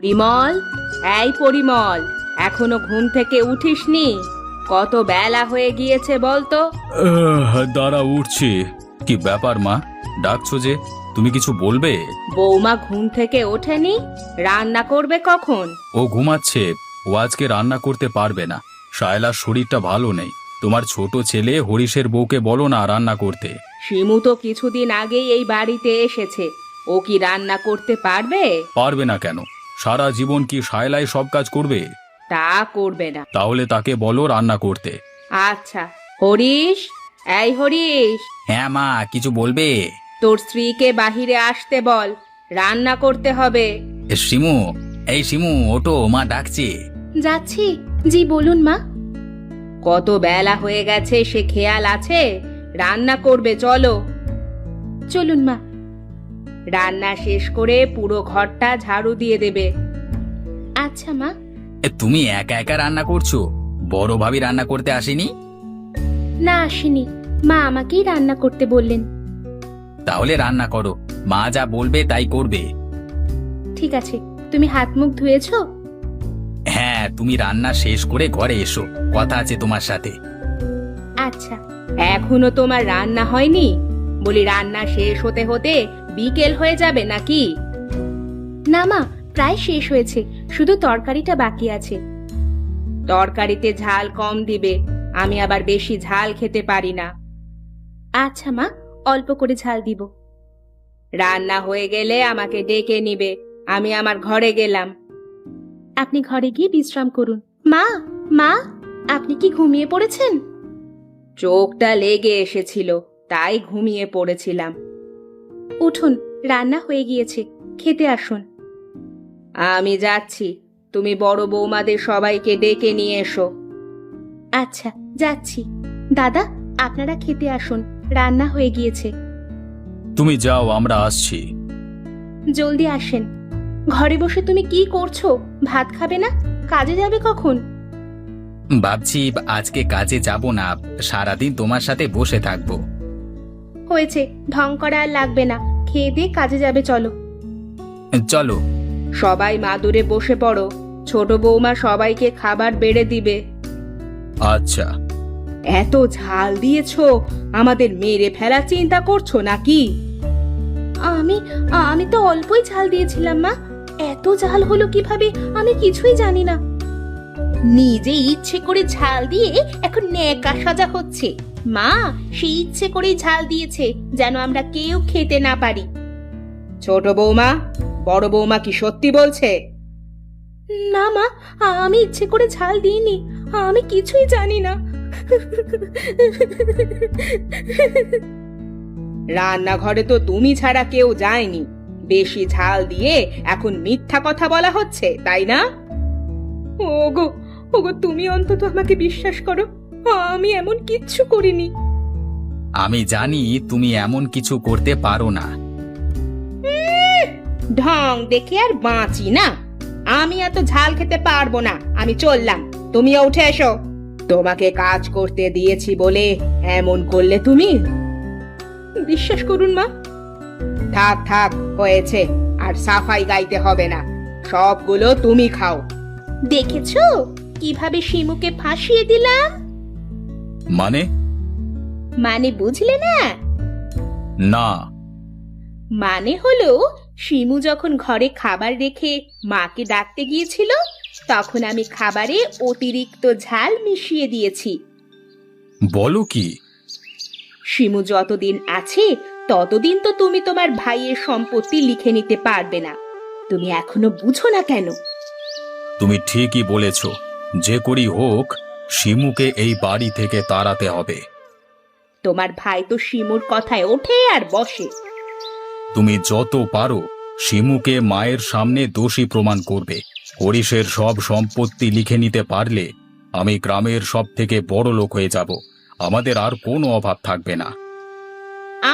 পরিমল, এই পরিমল, এখনো ঘুম থেকে উঠিসনি? কত বেলা হয়ে গিয়েছে বলতো? দাঁড়া, উঠছি। কি ব্যাপার মা, ডাকছো যে? তুমি কিছু বলবে? বৌমা ঘুম থেকে ওঠেনি? রান্না করবে কখন? ও ঘুমাচ্ছে। ও আজকে রান্না করতে পারবে না। শায়লার শরীরটা ভালো নেই। তোমার ছোট ছেলে হরিশের বউকে বলো না রান্না করতে। শিমু তো কিছুদিন আগেই এই বাড়িতে এসেছে, ও কি রান্না করতে পারবে? পারবে না কেন? সারা জীবন কি শায়লাই সব কাজ করবে? তা করবে না। তাহলে তাকে বলো রান্না করতে। আচ্ছা। হরিশ, এই হরিশ, হ্যাঁ মা, কিছু বলবে? তোর স্ত্রীকে বাহিরে আসতে বল, রান্না করতে হবে। শিমু, এই শিমু, ওটো, মা ডাকছে। যাচ্ছি। জি বলুন মা। কত বেলা হয়ে গেছে সে খেয়াল আছে? রান্না করবে, চলো। চলুন মা। রান্না শেষ করে পুরো ঘরটা ঝাড়ু দিয়ে দেবে। আচ্ছা মা। তুমি একা একা রান্না করছো? বড় ভাবি রান্না করতে আসেনি? না, আসেনি। মা আমাকেই রান্না করতে বললেন। তাহলে রান্না করো, মা যা বলবে তাই করবে। ঠিক আছে। তুমি হাত মুখ ধুয়েছো? হ্যাঁ, তুমি রান্না শেষ করে ঘরে এসো, কথা আছে তোমার সাথে। আচ্ছা। এখনো তোমার রান্না হয়নি? বলি রান্না শেষ হতে হতে বিকেল হয়ে যাবে নাকি? না মা, প্রায় শেষ হয়েছে, শুধু তরকারিটা বাকি আছে। তরকারিতে ঝাল কম দিবে, আমি আবার বেশি ঝাল খেতে পারি না। আচ্ছা মা, অল্প করে ঝাল দিব। রান্না হয়ে গেলে আমাকে ডেকে নিবে, আমি আমার ঘরে গেলাম। আপনি ঘরে গিয়ে বিশ্রাম করুন। মা, মা, আপনি কি ঘুমিয়ে পড়েছেন? চোখটা লেগে এসেছিল, তাই ঘুমিয়ে পড়েছিলাম। উঠুন, রান্না হয়ে গিয়েছে, খেতে আসুন। আমি যাচ্ছি, তুমি বড় বৌমাদের সবাইকে ডেকে নিয়ে এসো। আচ্ছা, যাচ্ছি। দাদা, আপনারা খেতে আসুন, রান্না হয়ে গিয়েছে। তুমি যাও, আমরা আসছি। জলদি আসেন। ঘরে বসে তুমি কি করছো? ভাত খাবে না? কাজে যাবে কখন? ভাবছি আজকে কাজে যাব না, সারাদিন তোমার সাথে বসে থাকবো। হয়েছে, ঢং করা আর লাগবে না, খেয়ে দিয়ে কাজে যাবে, চলো। চলো। সবাই মাদুরে বসে পড়ো, ছোট বৌমা সবাইকে খাবার বেড়ে দিবে। আচ্ছা। এত ঝাল দিয়েছো, আমাদের মেরে ফেলা চিন্তা করছো নাকি? আমি আমি তো অল্পই ঝাল দিয়েছিলাম মা, এত ঝাল হলো কিভাবে আমি কিছুই জানি না। নিজে ইচ্ছে করে ঝাল দিয়ে এখন ন্যাকা সাজা হচ্ছে। মা, সে ইচ্ছে করেই ঝাল দিয়েছে যেন আমরা কেউ খেতে না পারি। ছোট বৌমা, বড় বৌমা কি সত্যি বলছে? না মা, আমি ইচ্ছে করে ঝাল দিইনি, আমি কিছুই জানি না। রান্নাঘরে তো তুমি ছাড়া কেউ যায়নি, বেশি ঝাল দিয়ে এখন মিথ্যা কথা বলা হচ্ছে, তাই না? ওগো, ওগো, তুমি অন্তত আমাকে বিশ্বাস করো, আমি এমন কিচ্ছু করিনি। আমি জানি তুমি এমন কিছু করতে পারো না। ঢং দেখে আর বাঁচি না। আমি এত ঝাল খেতে পারবো না, আমি চললাম, তুমিও উঠে এসো। তোমাকে কাজ করতে দিয়েছি বলে এমন করলে তুমি? বিশ্বাস করুন মা। থাক থাক, হয়েছে, আর সাফাই গাইতে হবে না, সবগুলো তুমি খাও। দেখেছো কিভাবে শিমুকে ফাঁসিয়ে দিলাম? মানে? মানে বুঝলে না? না। মানে হলো, শিমু যখন ঘরে খাবার রেখে মাকে ডাকতে গিয়েছিল, তখন আমি খাবারে অতিরিক্ত ঝাল মিশিয়ে দিয়েছি। বলো কি? শিমু যতদিন আছে ততদিন তো তুমি তোমার ভাইয়ের সম্পত্তি লিখে নিতে পারবে না। তুমি এখনো বুঝো না কেন? তুমি ঠিকই বলেছ, যে করি হোক শিমুকে এই বাড়ি থেকে তাড়াতে হবে। তোমার ভাই তো শিমুর কথায় ওঠে আর বসে। তুমি যত পারো শিমুকে মায়ের সামনে দোষী প্রমাণ করবে। হরিশের সব সম্পত্তি লিখে নিতে পারলে আমি গ্রামের সব থেকে বড় লোক হয়ে যাব, আমাদের আর কোনো অভাব থাকবে না।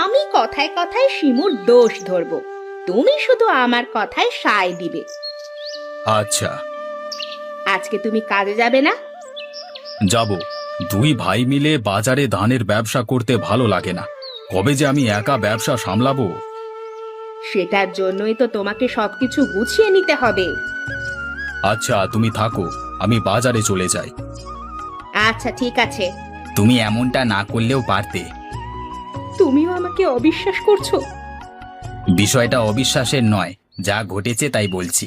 আমি কথায় কথায় শিমুর দোষ ধরবো, তুমি শুধু আমার কথায় সায় দিবে। আচ্ছা। আজকে তুমি কাজে যাবে না? যাব। দুই ভাই মিলে বাজারে ধানের ব্যবসা করতে ভালো লাগে না, কবে যে আমি একা ব্যবসা সামলাবো। সেটার জন্যই তো তোমাকে সবকিছু গুছিয়ে নিতে হবে। আচ্ছা তুমি থাকো, আমি বাজারে চলে যাই। আচ্ছা ঠিক আছে। তুমি এমনটা না করলেও পারতে। তুমিও আমাকে অবিশ্বাস করছো? বিষয়টা অবিশ্বাসের নয়, যা ঘটেছে তাই বলছি।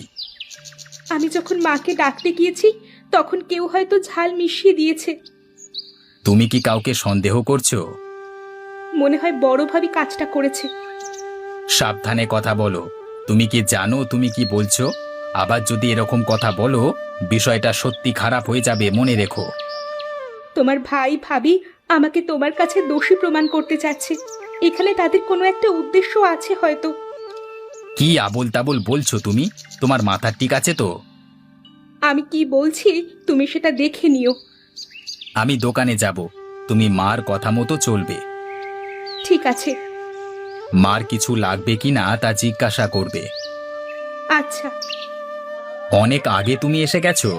আমি যখন মাকে ডাকতে গিয়েছি তখন কেউ হয়তো ঝাল মিশিয়ে দিয়েছে। তুমি কি কাউকে সন্দেহ করছো? মনে হয় বড় ভাবি কাজটা করেছে। সাবধানে কথা বলো। তুমি কি জানো তুমি কি বলছো? আবার যদি এরকম কথা বলো, বিষয়টা সত্যি খারাপ হয়ে যাবে, মনে রেখো। তোমার ভাই ভাবি আমাকে তোমার কাছে দোষী প্রমাণ করতে চাচ্ছে। এখানে তাদের কোনো একটা উদ্দেশ্য আছে হয়তো। কি আবোল তাবোল বলছো তুমি? তোমার মাথা ঠিক আছে তো? আমি কি বলছি তুমি সেটা দেখে নিও। আমি দোকানে যাব, তুমি মার কথা মতো চলবে। ঠিক আছে। মার কিছু লাগবে কিনা তা জিজ্ঞাসা করবে। আচ্ছা। অনেক আগে তুমি এসে গেছো?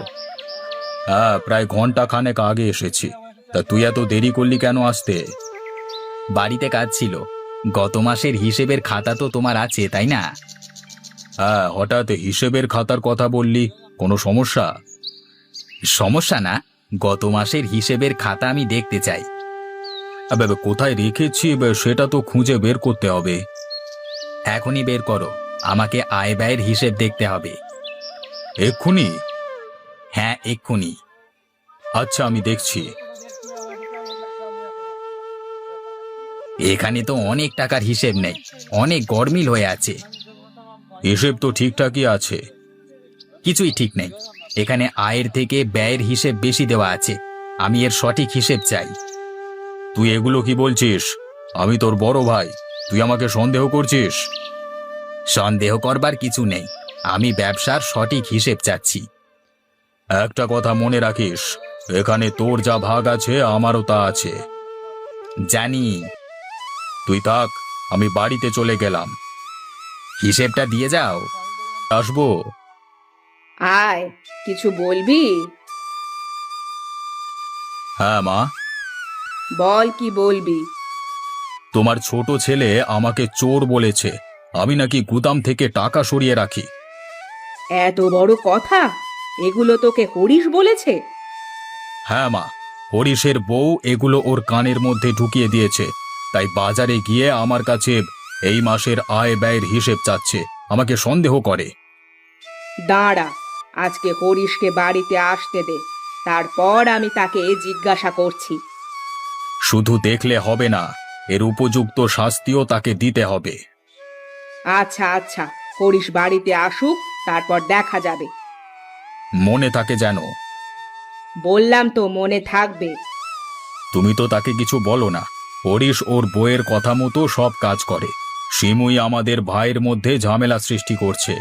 হ্যাঁ, প্রায় ঘন্টা খানেক আগে এসেছি। তা তুই এত দেরি করলি কেন আসতে? বাড়িতে কাজ ছিল। গত মাসের হিসেবের খাতা তো তোমার আছে, তাই না? হ্যাঁ, হঠাৎ হিসেবের খাতার কথা বললি, কোনো সমস্যা? সমস্যা না, গত মাসের হিসেবের খাতা আমি দেখতে চাই। কোথায় রেখেছি সেটা তো খুঁজে বের করতে হবে। এখনই বের করো, আমাকে আয় ব্যয়ের হিসেব দেখতে হবে। এক্ষুনি? হ্যাঁ এক্ষুনি। আচ্ছা আমি দেখছি। এখানে তো অনেক টাকার হিসেব নেই, অনেক গরমিল হয়ে আছে। হিসেব তো ঠিকঠাকই আছে। কিছুই ঠিক নেই। এখানে আয়ের থেকে ব্যয়ের হিসেব বেশি দেওয়া আছে। আমি এর সঠিক হিসেব চাই। তুই এগুলো কি বলছিস? আমি তোর বড় ভাই, তুই আমাকে সন্দেহ করছিস? সন্দেহ করবার কিছু নেই, আমি ব্যবসার সঠিক হিসেব চাচ্ছি। একটা কথা মনে রাখিস, এখানে তোর যা ভাগ আছে আমারও তা আছে। জানি। তুই থাক, আমি বাড়িতে চলে গেলাম। হিসেবটা দিয়ে যাও। আসবো। আয়, কিছু বলবি? হ্যাঁ মা। বল কি বলবি। তোমার ছোট ছেলে আমাকে চোর বলেছে। আমি নাকি গুদাম থেকে টাকা সরিয়ে রাখি। এত বড় কথা? এগুলো তোকে হরিশ বলেছে? হ্যাঁ মা, হরিশের বউ এগুলো ওর কানের মধ্যে ঢুকিয়ে দিয়েছে। তাই বাজারে গিয়ে আমার কাছে এই মাসের আয় ব্যয়ের হিসেব চাচ্ছে, আমাকে সন্দেহ করে। দাঁড়া, আজকে হরিশকে বাড়িতে আসতে দে, তারপর আমি তাকে জিজ্ঞাসা করছি। শুধু দেখলে হবে না, এর উপযুক্ত শাস্তিও তাকে দিতে হবে। আচ্ছা আচ্ছা, হরিশ বাড়িতে আসুক, তারপর দেখা যাবে। মনে থাকে যেন। বললাম তো মনে থাকবে। তুমি তো তাকে কিছু বলো না। হরিশ ওর বউয়ের কথা মতো সব কাজ করে। শিমুই আমাদের ভাইয়ের মধ্যে ঝামেলা সৃষ্টি করছে।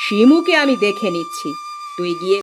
শিমুকে আমি দেখে নিচ্ছি, তুই গিয়ে